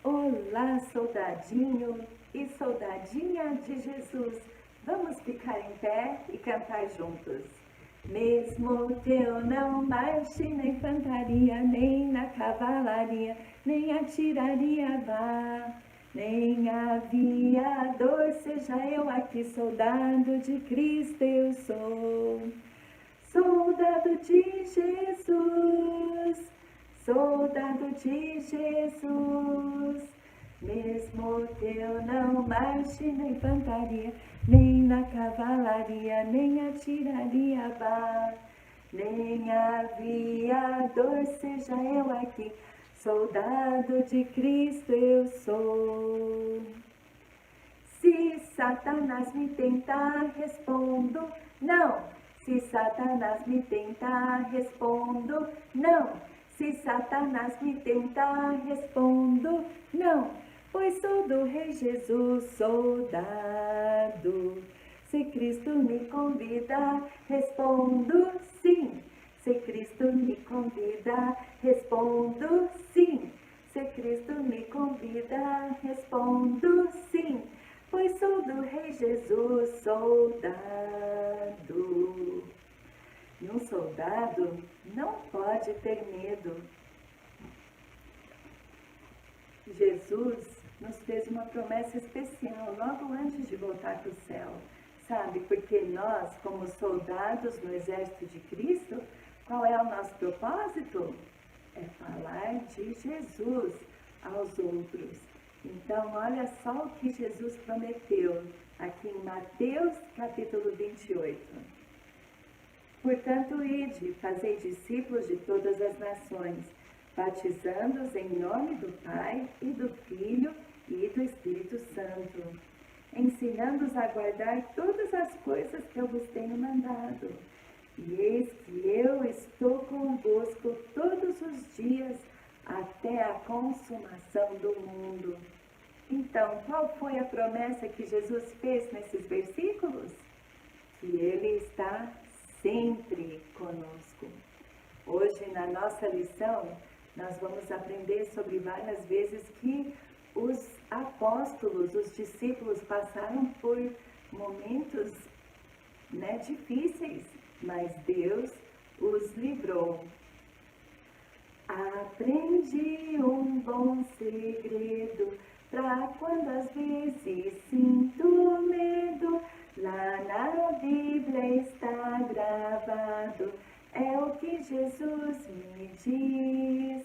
Olá, soldadinho e soldadinha de Jesus. Vamos ficar em pé e cantar juntos. Mesmo que eu não marche na infantaria, nem na cavalaria, nem atiraria vá, nem aviador, seja eu aqui, soldado de Cristo eu sou. Soldado de Jesus, soldado de Jesus. Mesmo que eu não marche na infantaria, nem na cavalaria, nem atiraria vá, nem aviador, seja eu aqui, soldado de Cristo eu sou. Se Satanás me tentar, respondo não. Se Satanás me tentar, respondo não. Se Satanás me tentar, respondo não. Pois sou do Rei Jesus, soldado. Se Cristo me convida, respondo sim. Se Cristo me convida, respondo sim. Se Cristo me convida, respondo sim. Pois sou do Rei Jesus, soldado. E um soldado não pode ter medo. Jesus nos fez uma promessa especial logo antes de voltar para o céu. Sabe, porque nós, como soldados no exército de Cristo, qual é o nosso propósito? É falar de Jesus aos outros. Então, olha só o que Jesus prometeu aqui em Mateus capítulo 28. Portanto, ide, fazei discípulos de todas as nações, batizando-os em nome do Pai e do Filho e do Espírito Santo, ensinando-os a guardar todas as coisas que eu vos tenho mandado. E eis que eu estou convosco todos os dias, até a consumação do mundo. Então, qual foi a promessa que Jesus fez nesses versículos? Que Ele está sempre conosco. Hoje, na nossa lição, nós vamos aprender sobre várias vezes que os apóstolos, os discípulos passaram por momentos difíceis, mas Deus os livrou. Aprendi um bom segredo, pra quando às vezes sinto medo, lá na Bíblia está gravado, é o que Jesus me diz.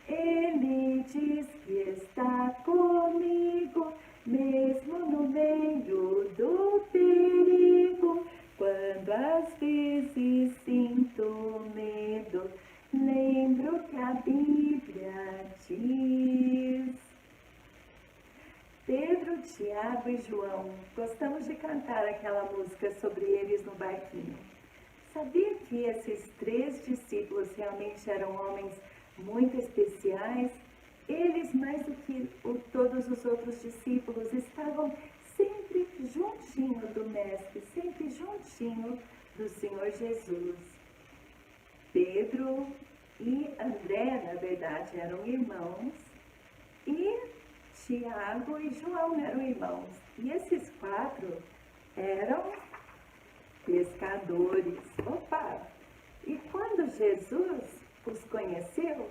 Ele diz que está comigo, mesmo no meio do perigo, quando às vezes sinto medo, lembro que a Bíblia diz. Pedro, Tiago e João, gostamos de cantar aquela música sobre eles no barquinho. Sabia que esses 3 discípulos realmente eram homens muito especiais? Eles, mais do que todos os outros discípulos, estavam sempre juntinho do Mestre, sempre juntinho do Senhor Jesus. Pedro e André, na verdade, eram irmãos, e Tiago e João eram irmãos. E esses 4 eram pescadores. Opa! E quando Jesus os conheceu,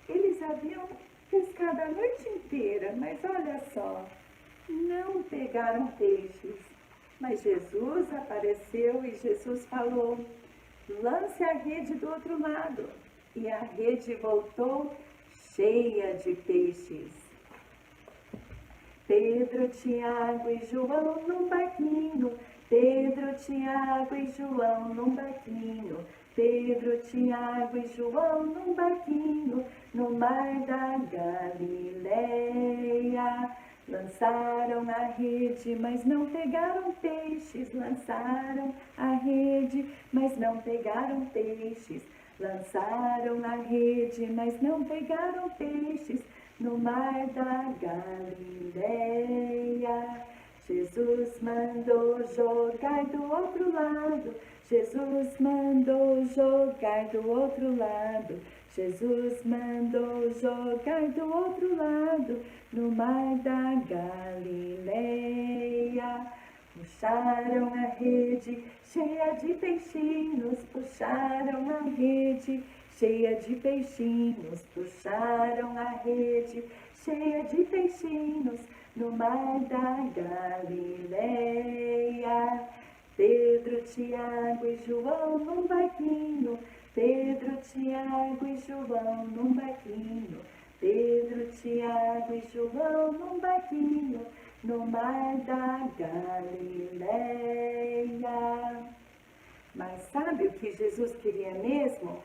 eles haviam pescado a noite inteira, mas olha só, não pegaram peixes. Mas Jesus apareceu e Jesus falou: lance a rede do outro lado. E a rede voltou cheia de peixes. Pedro, Tiago e João num barquinho. Pedro, Tiago e João num barquinho. Pedro, Tiago e João num barquinho, no mar da Galileia. Lançaram a rede, mas não pegaram peixes. Lançaram a rede, mas não pegaram peixes. Lançaram a rede, mas não pegaram peixes. No mar da Galileia. Jesus mandou jogar do outro lado. Jesus mandou jogar do outro lado. Jesus mandou jogar do outro lado, no mar da Galileia. Puxaram a rede cheia de peixinhos, puxaram a rede cheia de peixinhos, puxaram a rede cheia de peixinhos, no mar da Galileia. Pedro, Tiago e João num barquinho, Pedro, Tiago e João num barquinho, Pedro, Tiago e João num barquinho, no mar da Galileia. Mas sabe o que Jesus queria mesmo?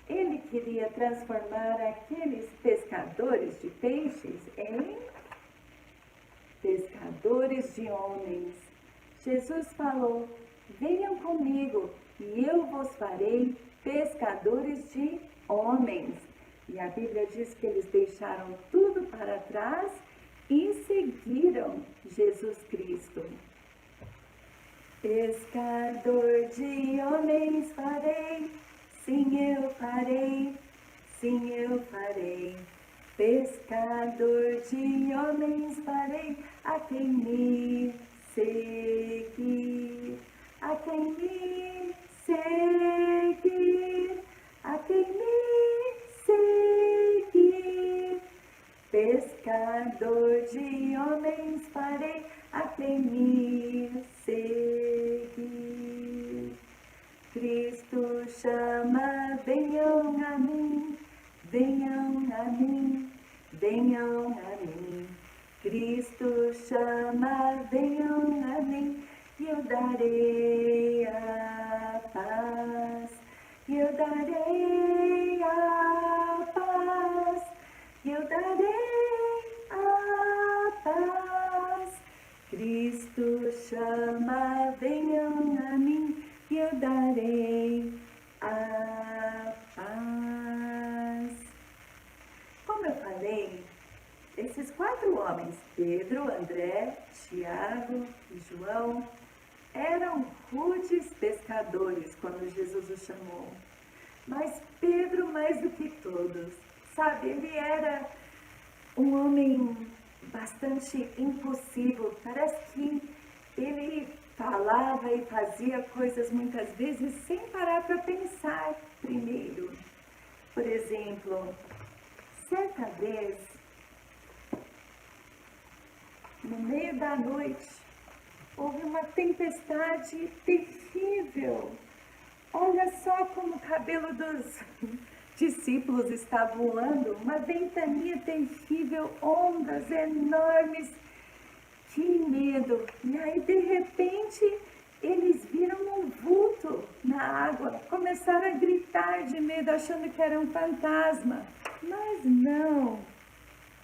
Ele queria transformar aqueles pescadores de peixes em pescadores de homens. Jesus falou: venham comigo e eu vos farei pescadores de homens. E a Bíblia diz que eles deixaram tudo para trás e seguiram Jesus Cristo. Pescador de homens farei, sim eu farei, sim eu farei. Pescador de homens farei, a quem me seguir, a quem me seguir, a quem me seguir. Pescador de homens farei, a quem me seguir. Cristo chama, venham a mim, venham a mim, venham a mim. Cristo chama, venham a mim, e eu darei a paz, e eu darei a paz, e eu darei a paz. Cristo chama, venham a mim, e eu darei a paz. Como eu falei, esses 4 homens, Pedro, André, Tiago e João, eram rudes pescadores quando Jesus os chamou. Mas Pedro, mais do que todos, sabe, ele era um homem bastante impulsivo. Parece que ele falava e fazia coisas muitas vezes sem parar para pensar primeiro. Por exemplo, certa vez, no meio da noite, houve uma tempestade terrível. Olha só como o cabelo dos discípulos está voando, uma ventania terrível, ondas enormes. Que medo! E aí, de repente, eles viram um vulto na água, começaram a gritar de medo, achando que era um fantasma. Mas não,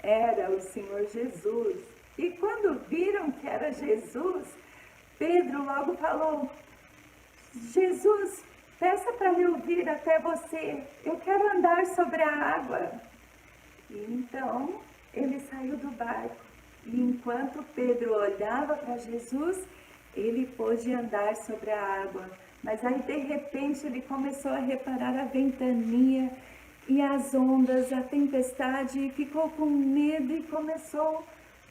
era o Senhor Jesus. E quando viram que era Jesus, Pedro logo falou: Jesus, peça para eu vir até você, eu quero andar sobre a água. E então ele saiu do barco. E enquanto Pedro olhava para Jesus, ele pôde andar sobre a água. Mas aí, de repente, ele começou a reparar a ventania e as ondas, a tempestade, e ficou com medo e começou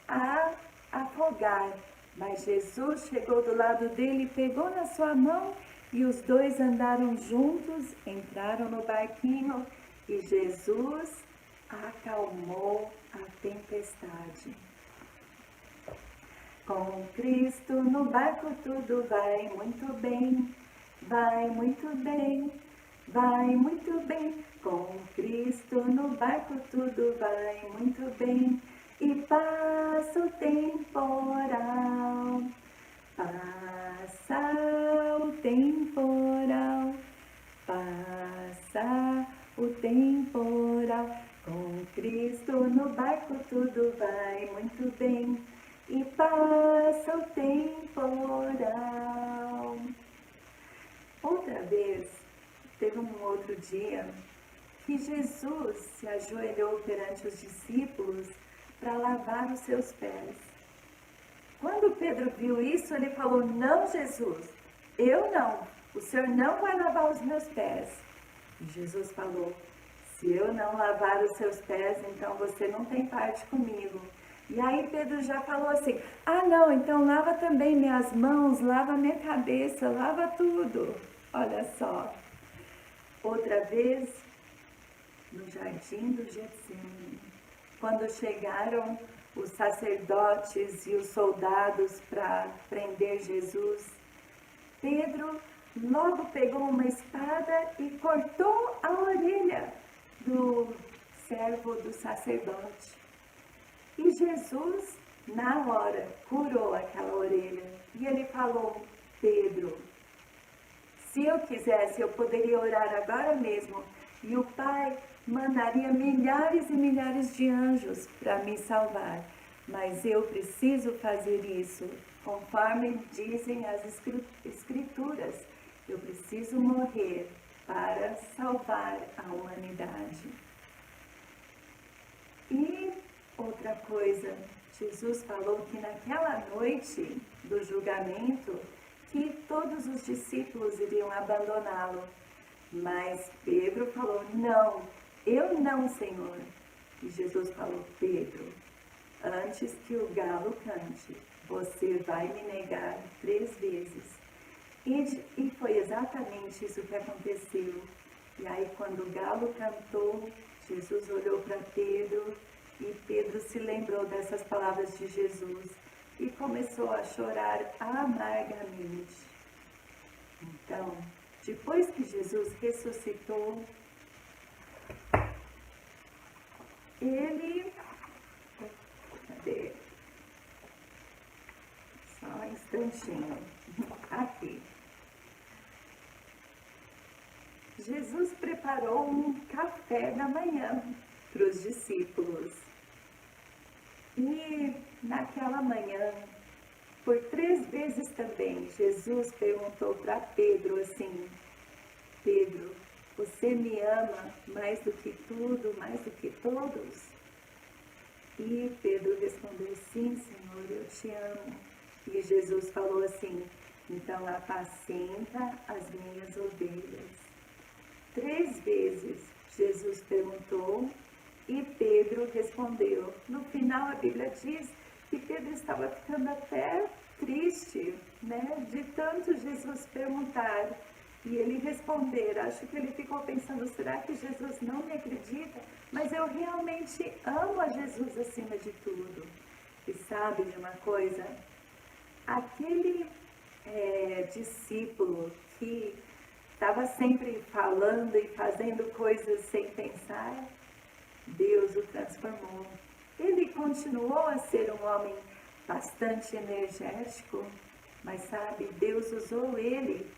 a afogar. Mas Jesus chegou do lado dele, pegou na sua mão e os dois andaram juntos, entraram no barquinho e Jesus acalmou a tempestade. Com Cristo no barco tudo vai muito bem, vai muito bem, vai muito bem. Com Cristo no barco tudo vai muito bem. E passa o temporal, passa o temporal, passa o temporal. Com Cristo no barco tudo vai muito bem. E passa o temporal. Outra vez, teve um outro dia, que Jesus se ajoelhou perante os discípulos para lavar os seus pés. Quando Pedro viu isso, ele falou: não, Jesus, eu não, o Senhor não vai lavar os meus pés. E Jesus falou: se eu não lavar os seus pés, então você não tem parte comigo. E aí Pedro já falou assim: ah não, então lava também minhas mãos, lava minha cabeça, lava tudo. Olha só. Outra vez, no jardim do Getsemane, quando chegaram os sacerdotes e os soldados para prender Jesus, Pedro logo pegou uma espada e cortou a orelha do servo do sacerdote. E Jesus, na hora, curou aquela orelha. E ele falou: Pedro, se eu quisesse, eu poderia orar agora mesmo. E o Pai mandaria milhares e milhares de anjos para me salvar. Mas eu preciso fazer isso, conforme dizem as Escrituras. Eu preciso morrer para salvar a humanidade. E outra coisa, Jesus falou que naquela noite do julgamento, que todos os discípulos iriam abandoná-lo. Mas Pedro falou: não, eu não, Senhor. E Jesus falou: Pedro, antes que o galo cante, você vai me negar 3 vezes. E foi exatamente isso que aconteceu. E aí quando o galo cantou, Jesus olhou para Pedro e Pedro se lembrou dessas palavras de Jesus e começou a chorar amargamente. Então, depois que Jesus ressuscitou, ele... Cadê? Só um instantinho. Aqui. Jesus preparou um café da manhã para os discípulos. E naquela manhã, por 3 vezes também, Jesus perguntou para Pedro assim: Pedro, você me ama mais do que tudo, mais do que todos? E Pedro respondeu: sim, Senhor, eu te amo. E Jesus falou assim: então apacenta as minhas ovelhas. 3 vezes Jesus perguntou e Pedro respondeu. No final a Bíblia diz que Pedro estava ficando até triste, né, de tanto Jesus perguntar e ele responder. Acho que ele ficou pensando: será que Jesus não me acredita? Mas eu realmente amo a Jesus acima de tudo. E sabe de uma coisa? Aquele discípulo que estava sempre falando e fazendo coisas sem pensar, Deus o transformou. Ele continuou a ser um homem bastante energético, mas sabe, Deus usou ele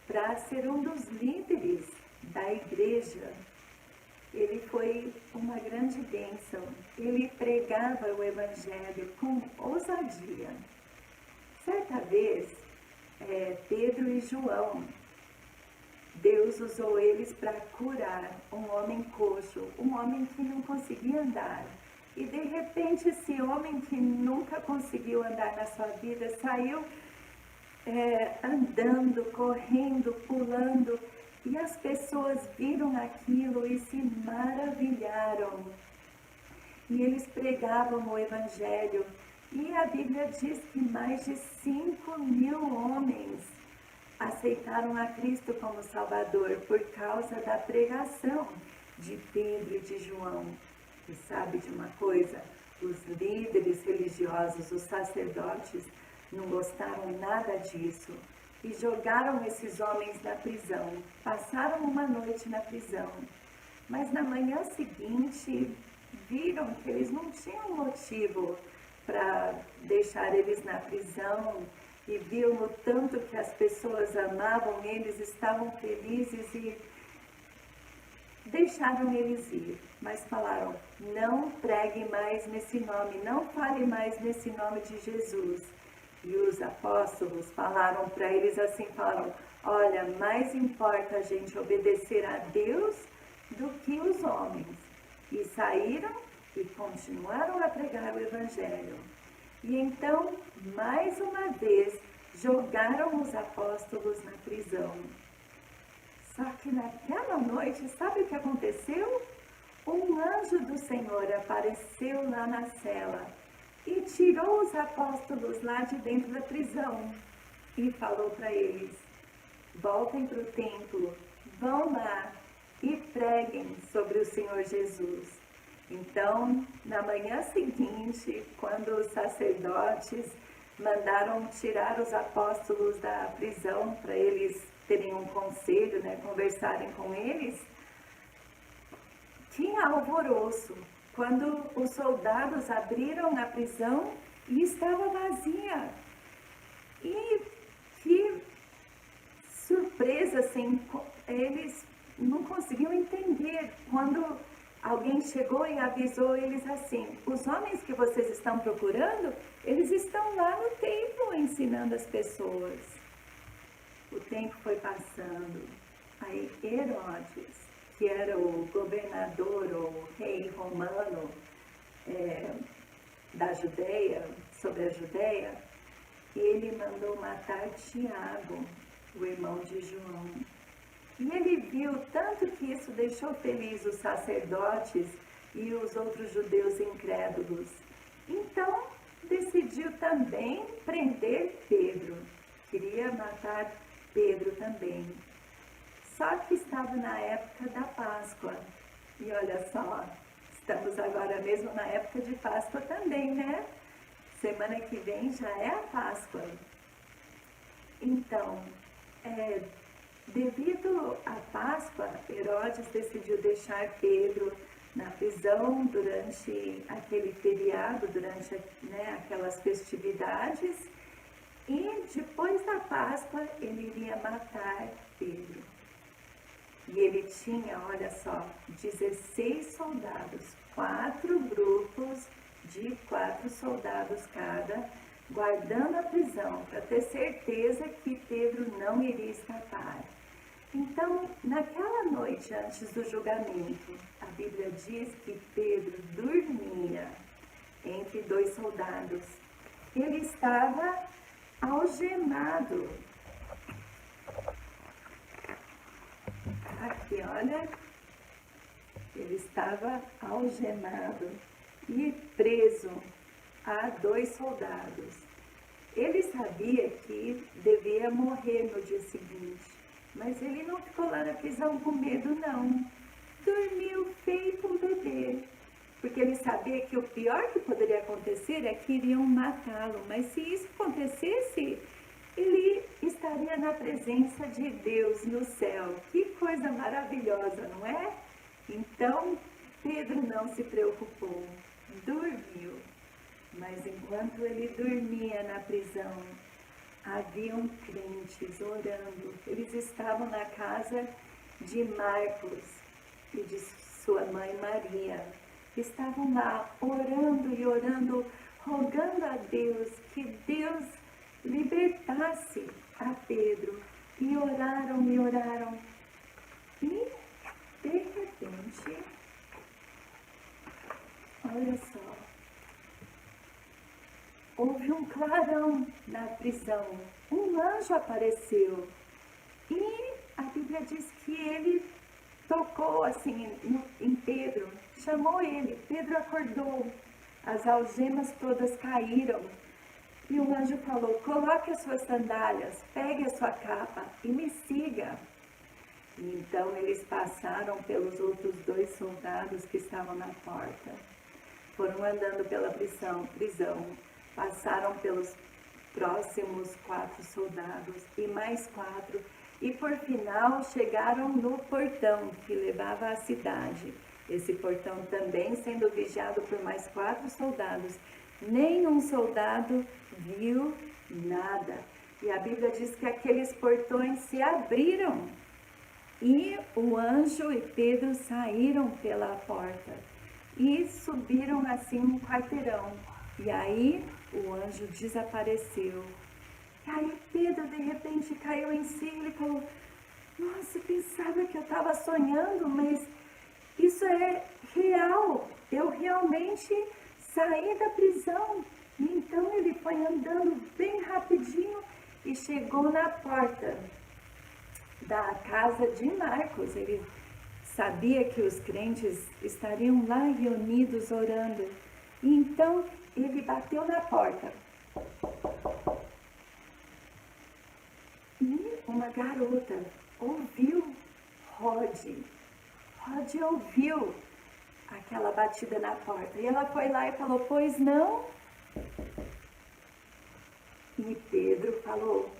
para ser um dos líderes da igreja. Ele foi uma grande bênção. Ele pregava o Evangelho com ousadia. Certa vez, Pedro e João, Deus usou eles para curar um homem coxo, um homem que não conseguia andar. E de repente esse homem que nunca conseguiu andar na sua vida saiu andando, correndo, pulando. E as pessoas viram aquilo e se maravilharam. E eles pregavam o Evangelho. E a Bíblia diz que mais de 5.000 homens aceitaram a Cristo como Salvador por causa da pregação de Pedro e de João. E sabe de uma coisa? Os líderes religiosos, os sacerdotes, não gostaram nada disso e jogaram esses homens na prisão. Passaram uma noite na prisão, mas na manhã seguinte viram que eles não tinham motivo para deixar eles na prisão e viam o tanto que as pessoas amavam eles, estavam felizes e deixaram eles ir, mas falaram: não pregue mais nesse nome, não fale mais nesse nome de Jesus. E os apóstolos falaram para eles assim, falaram: olha, mais importa a gente obedecer a Deus do que os homens. E saíram e continuaram a pregar o Evangelho. E então, mais uma vez, jogaram os apóstolos na prisão. Só que naquela noite, sabe o que aconteceu? Um anjo do Senhor apareceu lá na cela e tirou os apóstolos lá de dentro da prisão e falou para eles: voltem para o templo, vão lá e preguem sobre o Senhor Jesus. Então, na manhã seguinte, quando os sacerdotes mandaram tirar os apóstolos da prisão para eles terem um conselho, conversarem com eles, tinha alvoroço quando os soldados abriram a prisão e estava vazia. E que surpresa, assim, eles não conseguiam entender quando alguém chegou e avisou eles assim: os homens que vocês estão procurando, eles estão lá no templo ensinando as pessoas. O tempo foi passando. Aí Herodes, que era o governador ou rei romano da Judeia, sobre a Judeia, ele mandou matar Tiago, o irmão de João. E ele viu tanto que isso deixou feliz os sacerdotes e os outros judeus incrédulos. Então, decidiu também prender Pedro. Queria matar Pedro também. Só que estava na época da Páscoa. E olha só, estamos agora mesmo na época de Páscoa também, né? Semana que vem já é a Páscoa. Então, devido à Páscoa, Herodes decidiu deixar Pedro na prisão durante aquele feriado, durante aquelas festividades. E depois da Páscoa, ele iria matar Pedro. E ele tinha, olha só, 16 soldados, 4 grupos de 4 soldados cada, guardando a prisão, para ter certeza que Pedro não iria escapar. Então, naquela noite antes do julgamento, a Bíblia diz que Pedro dormia entre 2 soldados. Ele estava algemado. Aqui, olha, ele estava algemado e preso a 2 soldados. Ele sabia que devia morrer no dia seguinte, mas ele não ficou lá na prisão com medo, não. Dormiu feito um bebê, porque ele sabia que o pior que poderia acontecer é que iriam matá-lo, mas se isso acontecesse, ele estaria na presença de Deus no céu. Que coisa maravilhosa, não é? Então, Pedro não se preocupou, dormiu. Mas enquanto ele dormia na prisão, haviam crentes orando. Eles estavam na casa de Marcos e de sua mãe Maria. Estavam lá orando e orando, rogando a Deus que Deus libertasse a Pedro. E oraram e oraram. E, de repente, olha só, houve um clarão na prisão. Um anjo apareceu. E a Bíblia diz que ele tocou assim em Pedro, chamou ele. Pedro acordou. As algemas todas caíram. E o anjo falou: coloque as suas sandálias, pegue a sua capa e me siga. E então eles passaram pelos outros 2 soldados que estavam na porta. Foram andando pela prisão, passaram pelos próximos 4 soldados e mais 4. E por final chegaram no portão que levava à cidade. Esse portão também sendo vigiado por mais 4 soldados. Nenhum soldado viu nada. E a Bíblia diz que aqueles portões se abriram. E o anjo e Pedro saíram pela porta. E subiram assim um quarteirão. E aí o anjo desapareceu. E aí Pedro de repente caiu em si e falou: nossa, eu pensava que eu estava sonhando, mas isso é real. Eu realmente saí da prisão E então ele foi andando bem rapidinho e chegou na porta da casa de Marcos. Ele sabia que os crentes estariam lá reunidos orando. E então ele bateu na porta. E uma garota ouviu Rod. Rod ouviu aquela batida na porta. E ela foi lá e falou, pois não? E Pedro falou,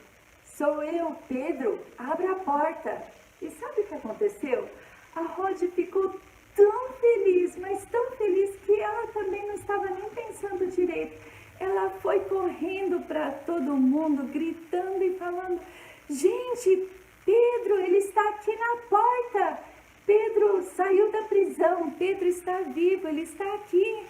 sou eu, Pedro, abra a porta. E sabe o que aconteceu? A Rod ficou tão feliz, mas tão feliz que ela também não estava nem pensando direito. Ela foi correndo para todo mundo, gritando e falando, gente, Pedro, ele está aqui na porta. Pedro saiu da prisão, Pedro está vivo, ele está aqui.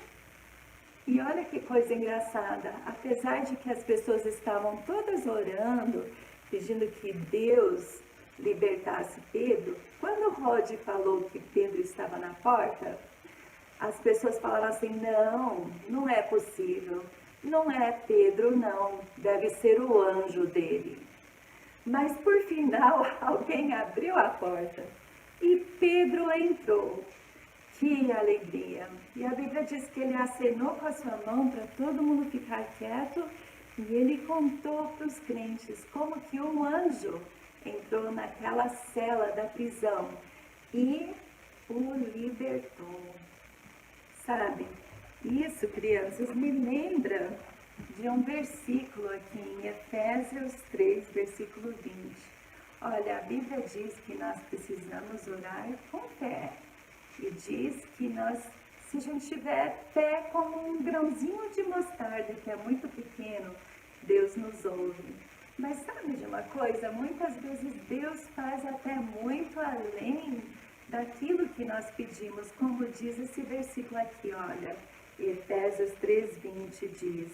E olha que coisa engraçada, apesar de que as pessoas estavam todas orando, pedindo que Deus libertasse Pedro, quando Rod falou que Pedro estava na porta, as pessoas falaram assim, não, não é possível, não é Pedro não, deve ser o anjo dele. Mas por final, alguém abriu a porta e Pedro entrou. Que alegria! E a Bíblia diz que ele acenou com a sua mão para todo mundo ficar quieto e ele contou para os crentes como que um anjo entrou naquela cela da prisão e o libertou. Sabe, isso, crianças, me lembra de um versículo aqui em Efésios 3, versículo 20. Olha, a Bíblia diz que nós precisamos orar com fé. E diz que se a gente tiver fé como um grãozinho de mostarda, que é muito pequeno, Deus nos ouve. Mas sabe de uma coisa? Muitas vezes Deus faz até muito além daquilo que nós pedimos, como diz esse versículo aqui, olha, Efésios 3:20 diz,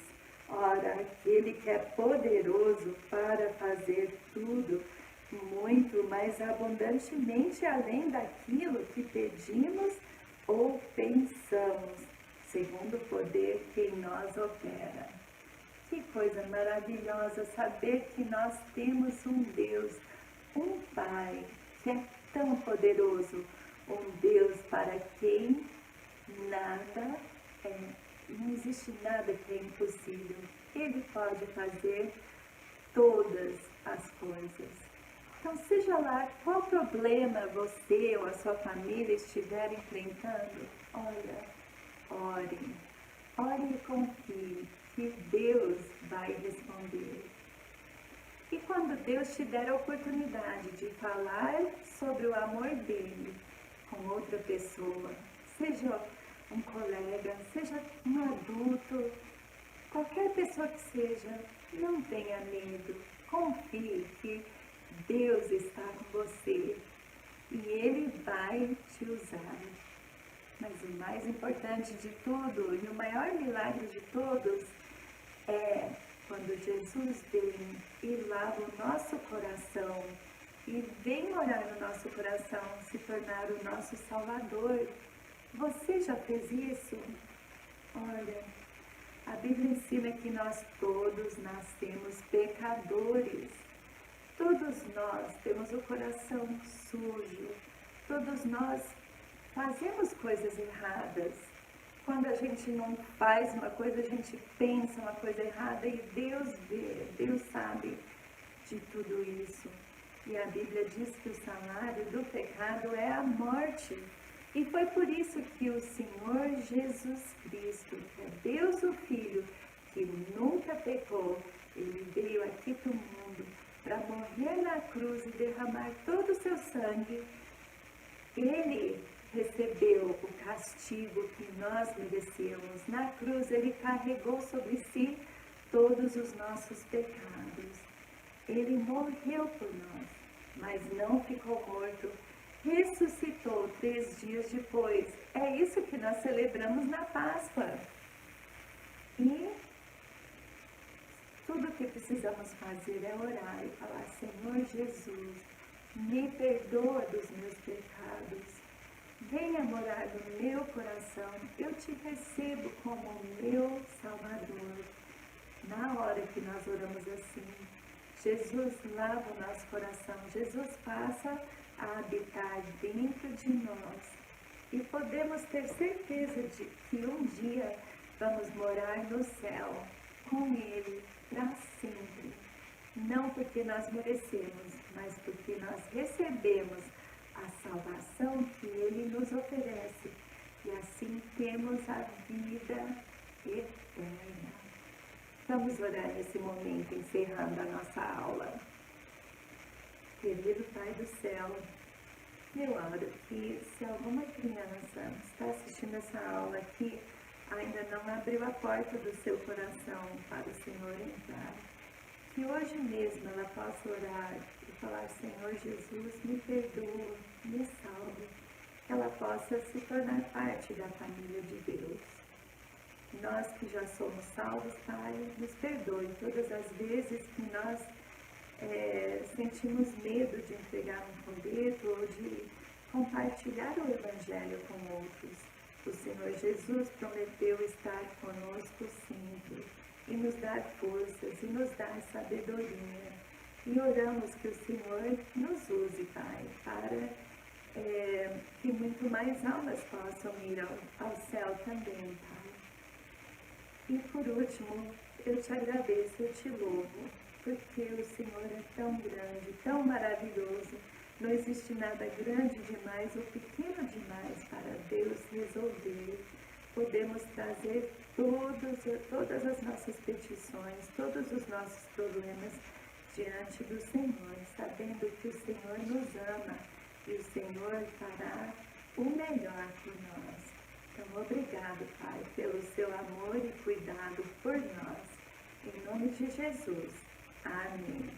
ora, aquele que é poderoso para fazer tudo, muito mais abundantemente além daquilo que pedimos ou pensamos, segundo o poder que em nós opera. Que coisa maravilhosa saber que nós temos um Deus, um Pai, que é tão poderoso, um Deus para quem nada é, não existe nada que é impossível. Ele pode fazer todas as coisas. Então, seja lá qual problema você ou a sua família estiver enfrentando, olha, ore e confie que Deus vai responder. E quando Deus te der a oportunidade de falar sobre o amor dele com outra pessoa, seja um colega, seja um adulto, qualquer pessoa que seja, não tenha medo, confie que Deus está com você e Ele vai te usar. Mas o mais importante de tudo e o maior milagre de todos é quando Jesus vem e lava o nosso coração e vem morar no nosso coração, se tornar o nosso Salvador. Você já fez isso? Olha, a Bíblia ensina que nós todos nascemos pecadores. Todos nós temos o coração sujo, todos nós fazemos coisas erradas. Quando a gente não faz uma coisa, a gente pensa uma coisa errada e Deus vê, Deus sabe de tudo isso. E a Bíblia diz que o salário do pecado é a morte. E foi por isso que o Senhor Jesus Cristo, que é Deus o Filho, que nunca pecou, Ele veio aqui para o mundo para morrer na cruz e derramar todo o seu sangue. Ele recebeu o castigo que nós merecíamos. Na cruz, Ele carregou sobre si todos os nossos pecados. Ele morreu por nós, mas não ficou morto. Ressuscitou 3 dias depois. É isso que nós celebramos na Páscoa. E tudo o que precisamos fazer é orar e falar, Senhor Jesus, me perdoa dos meus pecados. Venha morar no meu coração. Eu te recebo como meu Salvador. na hora que nós oramos assim, Jesus lava o nosso coração, Jesus passa a habitar dentro de nós. E podemos ter certeza de que um dia vamos morar no céu com Ele para sempre. Não porque nós merecemos, mas porque nós recebemos a salvação que Ele nos oferece. E assim temos a vida eterna. Vamos orar nesse momento, encerrando a nossa aula. Querido Pai do céu, eu oro que se alguma criança está assistindo essa aula aqui, ainda não abriu a porta do seu coração para o Senhor entrar, que hoje mesmo ela possa orar e falar: Senhor Jesus, me perdoa, me salve, que ela possa se tornar parte da família de Deus. Nós que já somos salvos, Pai, nos perdoe todas as vezes que nós sentimos medo de entregar um folheto ou de compartilhar o Evangelho com outros. O Senhor Jesus prometeu estar conosco sempre e nos dar forças e nos dar sabedoria. E oramos que o Senhor nos use, Pai, para que muito mais almas possam ir ao céu também, Pai. E por último, eu te agradeço, eu te louvo, porque o Senhor é tão grande, tão maravilhoso. Não existe nada grande demais ou pequeno demais para Deus resolver. Podemos trazer todas as nossas petições, todos os nossos problemas diante do Senhor, sabendo que o Senhor nos ama e o Senhor fará o melhor por nós. Então, obrigado, Pai, pelo seu amor e cuidado por nós. Em nome de Jesus. Amém.